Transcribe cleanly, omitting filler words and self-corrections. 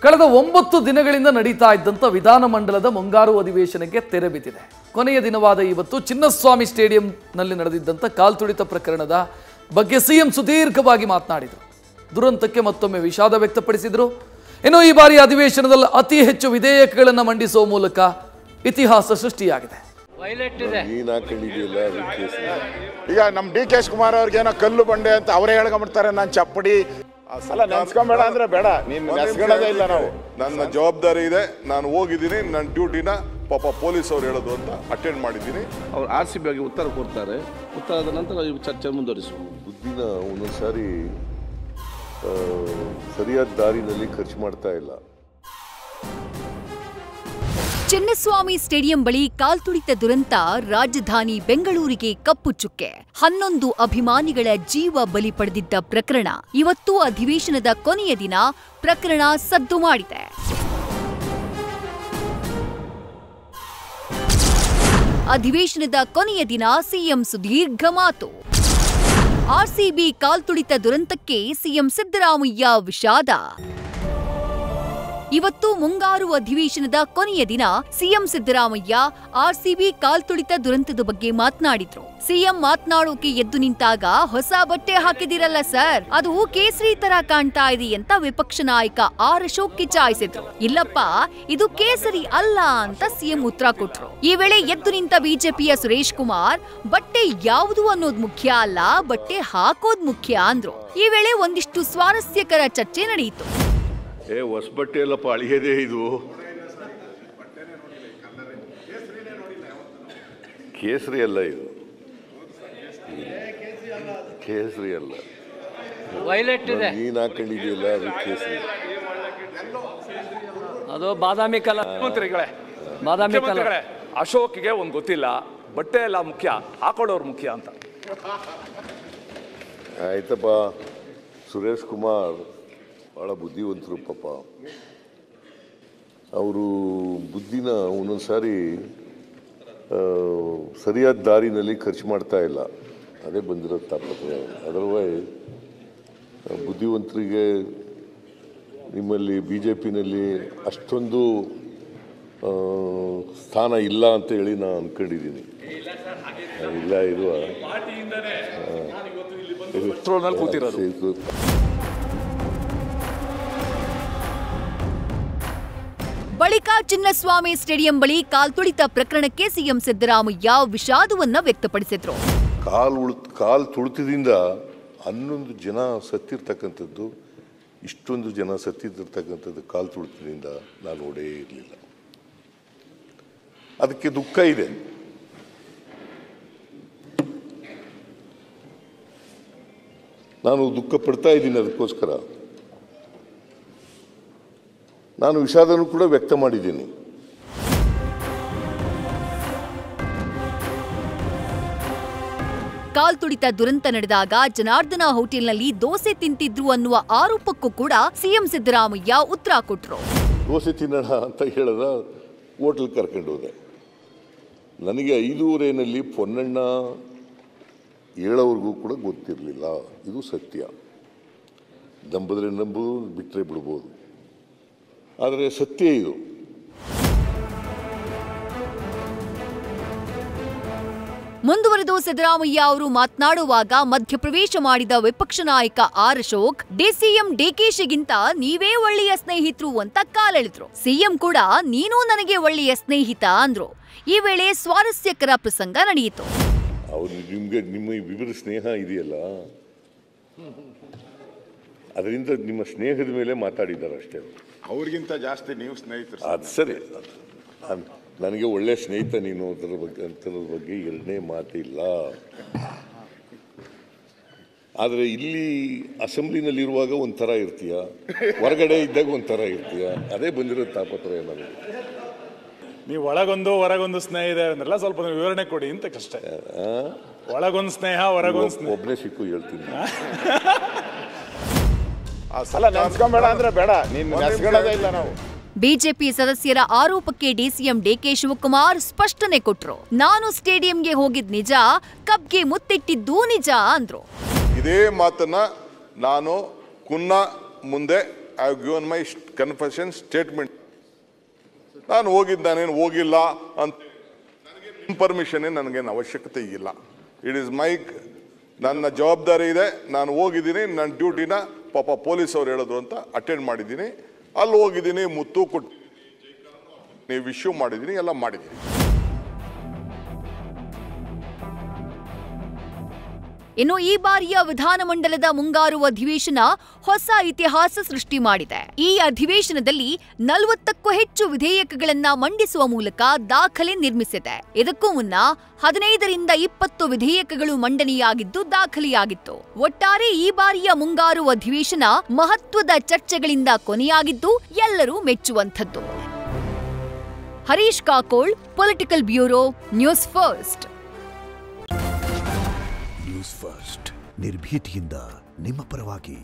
ಕಳೆದ 9 ದಿನಗಳಿಂದ ನಡೀತಾ ಇದ್ದಂಥ ವಿಧಾನಮಂಡಲದ ಮುಂಗಾರು ಅಧಿವೇಶನಕ್ಕೆ ತೆರೆ ಬಿದ್ದಿದೆ. ಕೊನೆಯ ದಿನವಾದ ಇವತ್ತು ಚಿನ್ನಸ್ವಾಮಿ ಸ್ಟೇಡಿಯಂನಲ್ಲಿ ನಡೆದಿದ್ದಂಥ ಕಾಲ್ತುಳಿತ ಪ್ರಕರಣದ ಬಗ್ಗೆ ಸಿಎಂ ಸುದೀರ್ಘವಾಗಿ ಮಾತನಾಡಿದರು. ದುರಂತಕ್ಕೆ ಮತ್ತೊಮ್ಮೆ ವಿಷಾದ ವ್ಯಕ್ತಪಡಿಸಿದರು. ಇನ್ನು ಈ ಬಾರಿ ಅಧಿವೇಶನದಲ್ಲಿ ಅತಿ ಹೆಚ್ಚು ವಿಧೇಯಕಗಳನ್ನು ಮಂಡಿಸುವ ಮೂಲಕ ಇತಿಹಾಸ ಸೃಷ್ಟಿಯಾಗಿದೆ. ಈಗ ನಮ್ಮ ಡಿ.ಕೆ. ಶಿವಕುಮಾರ್ ಅವ್ರಿಗೇನೋ ಕಲ್ಲು ಬಂಡೆ ಅಂತ ಅವರೇ ಹೇಳ್ಕೊಂಡ್ಬಿಡ್ತಾರೆ. ನಾನು ಚಪ್ಪಡಿ ಅಲ್ಲ ನೆನ್ಸ್ಕೊಂಬೇಡ ಅಂದ್ರೆ ಬೇಡ, ನೀನು ನೆನ್ಸ್ಕೊಳ್ಳೋದೇ ಇಲ್ಲ. ನಾವು ನನ್ನ ಜವಾಬ್ದಾರಿ ಇದೆ, ನಾನು ಹೋಗಿದ್ದೀನಿ, ನನ್ನ ಡ್ಯೂಟಿನ ಪಾಪ ಪೊಲೀಸ್ ಅವ್ರು ಹೇಳೋದು ಅಂತ ಅಟೆಂಡ್ ಮಾಡಿದ್ದೀನಿ. ಅವ್ರು RCB ಬಗ್ಗೆ ಉತ್ತರ ಕೊಡ್ತಾರೆ. ಉತ್ತರದ ನಂತರ ಚರ್ಚೆ ಮುಂದುವರಿಸುವ ಬುದ್ಧಿನ ಒಂದೊಂದ್ಸಾರಿ ಸರಿಯಾದ ದಾರಿನಲ್ಲಿ ಖರ್ಚು ಮಾಡ್ತಾ ಇಲ್ಲ. ಚಿನ್ನಸ್ವಾಮಿ ಸ್ಟೇಡಿಯಂ ಬಳಿ ಕಾಲ್ತುಳಿತ ದುರಂತ ರಾಜಧಾನಿ ಬೆಂಗಳೂರಿಗೆ ಕಪ್ಪು ಚುಕ್ಕೆ. 11 ಅಭಿಮಾನಿಗಳ ಜೀವ ಬಲಿ ಪಡೆದಿದ್ದ ಪ್ರಕರಣ ಇವತ್ತು ಅಧಿವೇಶನದ ಕೊನೆಯ ದಿನ ಪ್ರಕರಣ ಸದ್ದು ಮಾಡಿದೆ. ಅಧಿವೇಶನದ ಕೊನೆಯ ದಿನ ಸಿಎಂ ಸುದೀರ್ಘ ಮಾತು. RCB ಕಾಲ್ತುಳಿತ ದುರಂತಕ್ಕೆ ಸಿಎಂ ಸಿದ್ದರಾಮಯ್ಯ ವಿಷಾದ. ಇವತ್ತು ಮುಂಗಾರು ಅಧಿವೇಶನದ ಕೊನೆಯ ದಿನ ಸಿಎಂ ಸಿದ್ದರಾಮಯ್ಯ RCB ಕಾಲ್ತುಳಿತ ದುರಂತದ ಬಗ್ಗೆ ಮಾತನಾಡಿದ್ರು. ಸಿಎಂ ಮಾತನಾಡೋಕೆ ಎದ್ದು ನಿಂತಾಗ ಹೊಸ ಬಟ್ಟೆ ಹಾಕಿದಿರಲ್ಲ ಸರ್, ಅದು ಕೇಸರಿ ತರ ಕಾಣ್ತಾ ಇದೆ ಅಂತ ವಿಪಕ್ಷ ನಾಯಕ ಆರ್ ಅಶೋಕ್ ಕಿಚಾಯಿಸಿದ್ರು. ಇಲ್ಲಪ್ಪ, ಇದು ಕೇಸರಿ ಅಲ್ಲ ಅಂತ ಸಿಎಂ ಉತ್ತರ ಕೊಟ್ರು. ಈ ವೇಳೆ ಎದ್ದು ನಿಂತ ಬಿಜೆಪಿಯ ಸುರೇಶ್ ಕುಮಾರ್, ಬಟ್ಟೆ ಯಾವುದು ಅನ್ನೋದು ಮುಖ್ಯ ಅಲ್ಲ, ಬಟ್ಟೆ ಹಾಕೋದ್ ಮುಖ್ಯ ಅಂದ್ರು. ಈ ವೇಳೆ ಒಂದಿಷ್ಟು ಸ್ವಾರಸ್ಯಕರ ಚರ್ಚೆ ನಡೆಯಿತು. ಹೊಸಬಟ್ಟೆ ಎಲ್ಲಪ್ಪ, ಅಳಿಯದೇ ಇದು ಕೇಸರಿ ಅಲ್ಲ, ಇದು ಕೇಸರಿ ಅಲ್ಲ, ನೀನ್ ಹಾಕೊಂಡಿದೆಯಲ್ಲ ಅದು ಕೇಸರಿ. ಅದು ಬಾದಾಮಿ ಕಲರ್. ಬಾದಾಮಿ ಕಲರ್. ಅಶೋಕ್ಗೆ ಒಂದು ಗೊತ್ತಿಲ್ಲ, ಬಟ್ಟೆ ಎಲ್ಲ ಮುಖ್ಯ, ಹಾಕೊಳ್ಳೋರು ಮುಖ್ಯ ಅಂತ. ಆಯ್ತಪ್ಪ, ಸುರೇಶ್ ಕುಮಾರ್ ಭಾಳ ಬುದ್ಧಿವಂತರು ಪಾಪ. ಅವರು ಬುದ್ಧಿನ ಒಂದೊಂದು ಸಾರಿ ಸರಿಯಾದ ದಾರಿನಲ್ಲಿ ಖರ್ಚು ಮಾಡ್ತಾ ಇಲ್ಲ. ಅದೇ ಬಂದಿರೋ ತಾಪತ್ರೆ. ಅದರ್ವೈಸ್ ಬುದ್ಧಿವಂತರಿಗೆ ನಿಮ್ಮಲ್ಲಿ BJPನಲ್ಲಿ ಅಷ್ಟೊಂದು ಸ್ಥಾನ ಇಲ್ಲ ಅಂತ ಹೇಳಿ ನಾನು ಅಂದ್ಕೊಂಡಿದ್ದೀನಿ. ಇಲ್ಲ, ಇರುವ ಬಳಿಕ ಚಿನ್ನಸ್ವಾಮಿ ಸ್ಟೇಡಿಯಂ ಬಳಿ ಕಾಲ್ತುಳಿತ ಪ್ರಕರಣಕ್ಕೆ ಸಿಎಂ ಸಿದ್ದರಾಮಯ್ಯ ವಿಷಾದವನ್ನ ವ್ಯಕ್ತಪಡಿಸಿದ್ರು. ಕಾಲ್ ತುಳಿತದಿಂದ 11 ಜನ ಸತ್ತಿರ್ತಕ್ಕಂಥದ್ದು, ಇಷ್ಟೊಂದು ಜನ ಸತ್ತಿರ್ತಕ್ಕಂಥದ್ದು ಕಾಲ್ ತುಳಿತದಿಂದ ನಾನು ನೋಡೇ ಇರಲಿಲ್ಲ. ಅದಕ್ಕೆ ದುಃಖ ಇದೆ. ನಾನು ದುಃಖ ಪಡ್ತಾ ಇದ್ದೀನಿ. ಅದಕ್ಕೋಸ್ಕರ ನಾನು ವಿಷಾದನೂ ಕೂಡ ವ್ಯಕ್ತ ಮಾಡಿದ್ದೀನಿ. ಕಾಲ್ತುಳಿತ ದುರಂತ ನಡೆದಾಗ ಜನಾರ್ದನ ಹೋಟೆಲ್ನಲ್ಲಿ ದೋಸೆ ತಿಂತಿದ್ರು ಅನ್ನುವ ಆರೋಪಕ್ಕೂ ಕೂಡ ಸಿಎಂ ಸಿದ್ದರಾಮಯ್ಯ ಉತ್ತರ ಕೊಟ್ರು. ದೋಸೆ ತಿನ್ನೋಣ ಅಂತ ಹೇಳದ ಹೋಟೆಲ್ ಕರ್ಕೊಂಡು ಹೋದೆ. ನನಗೆ 5:30ನಲ್ಲಿ ಪೊನ್ನಣ್ಣ ಹೇಳೋವ್ರಿಗೂ ಕೂಡ ಗೊತ್ತಿರಲಿಲ್ಲ. ಇದು ಸತ್ಯ. ನಂಬಿದ್ರೆ ನಂಬೋದು, ಬಿಟ್ಟರೆ ಬಿಡ್ಬೋದು. ಆದರೆ ಸತ್ಯ ಇದು. ಮುಂದುವರೆದು ಸಿದ್ದರಾಮಯ್ಯ ಅವರು ಮಾತನಾಡುವಾಗ ಮಧ್ಯಪ್ರವೇಶ ಮಾಡಿದ ವಿಪಕ್ಷ ನಾಯಕ ಆರ್ ಅಶೋಕ್, ಡಿಸಿಎಂ ಡಿಕೆಶಿಗಿಂತ ನೀವೇ ಒಳ್ಳೆಯ ಸ್ನೇಹಿತರು ಅಂತ ಕಾಲೆಳೆದ್ರು. ಸಿಎಂ ಕೂಡ ನೀನು ನನಗೆ ಒಳ್ಳೆಯ ಸ್ನೇಹಿತ ಅಂದ್ರು. ಈ ವೇಳೆ ಸ್ವಾರಸ್ಯಕರ ಪ್ರಸಂಗ ನಡೆಯಿತು. ಅವರು ನಿಮ್ಮ ವಿವಿಧ ಸ್ನೇಹ ಇದೆಯಲ್ಲ, ಅದರಿಂದ ನಿಮ್ಮ ಸ್ನೇಹದ ಮೇಲೆ ಮಾತಾಡಿದ್ದಾರೆ ಅಷ್ಟೇ. ಅವ್ರಿಗಿಂತ ಜಾಸ್ತಿ ನೀವು ಸ್ನೇಹಿತರು. ಅದು ಸರಿ, ನನಗೆ ಒಳ್ಳೆ ಸ್ನೇಹಿತ ನೀನು ಅದರ ಬಗ್ಗೆ ಎರಡನೇ ಮಾತಿಲ್ಲ. ಆದರೆ ಇಲ್ಲಿ ಅಸೆಂಬ್ಲಿನಲ್ಲಿರುವಾಗ ಒಂಥರ ಇರ್ತೀಯ, ಹೊರಗಡೆ ಇದ್ದಾಗ ಒಂಥರ ಇರ್ತೀಯ. ಅದೇ ಬಂದಿರೋ ತಾಪತ್ರಯ ನನಗೆ. ನೀವು ಒಳಗೊಂದು ಹೊರಗೊಂದು ಸ್ನೇಹ ಇದೆ ಅಂದ್ರಲ್ಲ, ಸ್ವಲ್ಪ ವಿವರಣೆ ಕೊಡಿ ಅಂತ ಕಷ್ಟ. ಒಳಗೊಂದು ಸ್ನೇಹ, ಹೊರಗೊಂದು ಸ್ನೇಹ. ಒಬ್ಬನೇ ಸಿಕ್ಕು ಹೇಳ್ತೀನಿ. ಅಲ್ಲ ನೆನ್ಸ್ಕೊಂಬೇಡ ಅಂದ್ರೆ ಬೇಡ, ನೀನು ನೆನ್ಸ್ಕೊಳ್ಳೋದೇ ಇಲ್ಲ. ನಾವು ಬಿಜೆಪಿ ಸದಸ್ಯರ ಆರೋಪಕ್ಕೆ ಡಿಸಿಎಂ ಡಿಕೆ ಶಿವಕುಮಾರ್ ಸ್ಪಷ್ಟನೆ ಕೊಟ್ರು. ನಾನು ಸ್ಟೇಡಿಯಂಗೆ ಹೋಗಿದ್ ನಿಜ, ಕಬ್ಗೆ ಮುತ್ತಿಟ್ಟಿದ್ದು ನಿಜ ಅಂದ್ರು. ಇದೇ ಮಾತನ್ನ ನಾನು ಕುನ್ನ ಮುಂದೆ I have given my confession statement. ನಾನು ನಾನೇನು ಹೋಗಿಲ್ಲ ಅಂತ ಪರ್ಮಿಷನ್ ನನಗೇನು ಅವಶ್ಯಕತೆ ಇಲ್ಲ. ಇಟ್ ಈಸ್ ಮೈ ನನ್ನ ಜವಾಬ್ದಾರಿ ಇದೆ. ನಾನು ಹೋಗಿದ್ದೀನಿ, ನನ್ನ ಡ್ಯೂಟಿನ ಪಾಪ ಪೊಲೀಸ್ ಅವ್ರು ಹೇಳಿದ್ರು ಅಂತ ಅಟೆಂಡ್ ಮಾಡಿದ್ದೀನಿ. ಅಲ್ಲಿ ಹೋಗಿದ್ದೀನಿ, ಮುತ್ತು ಕೊಟ್ಟು ನೀವು ಇಶ್ಯೂ ಮಾಡಿದ್ದೀನಿ, ಎಲ್ಲ ಮಾಡಿದ್ದೀನಿ. ಇನ್ನು ಈ ಬಾರಿಯ ವಿಧಾನಮಂಡಲದ ಮುಂಗಾರು ಅಧಿವೇಶನ ಹೊಸ ಇತಿಹಾಸ ಸೃಷ್ಟಿ ಮಾಡಿದೆ. ಈ ಅಧಿವೇಶನದಲ್ಲಿ 40ಕ್ಕೂ ಹೆಚ್ಚು ವಿಧೇಯಕಗಳನ್ನ ಮಂಡಿಸುವ ಮೂಲಕ ದಾಖಲೆ ನಿರ್ಮಿಸಿದೆ. ಇದಕ್ಕೂ ಮುನ್ನ 15ರಿಂದ 20 ವಿಧೇಯಕಗಳು ಮಂಡನೆಯಾಗಿದ್ದು ದಾಖಲೆಯಾಗಿತ್ತು. ಒಟ್ಟಾರೆ ಈ ಬಾರಿಯ ಮುಂಗಾರು ಅಧಿವೇಶನ ಮಹತ್ವದ ಚರ್ಚೆಗಳಿಂದ ಕೊನೆಯಾಗಿದ್ದು ಎಲ್ಲರೂ ಮೆಚ್ಚುವಂಥದ್ದು. Harish Kakol, political bureau, news first. News first ನಿರ್ಭೀತಿಯಿಂದ ನಿಮ್ಮ ಪರವಾಗಿ.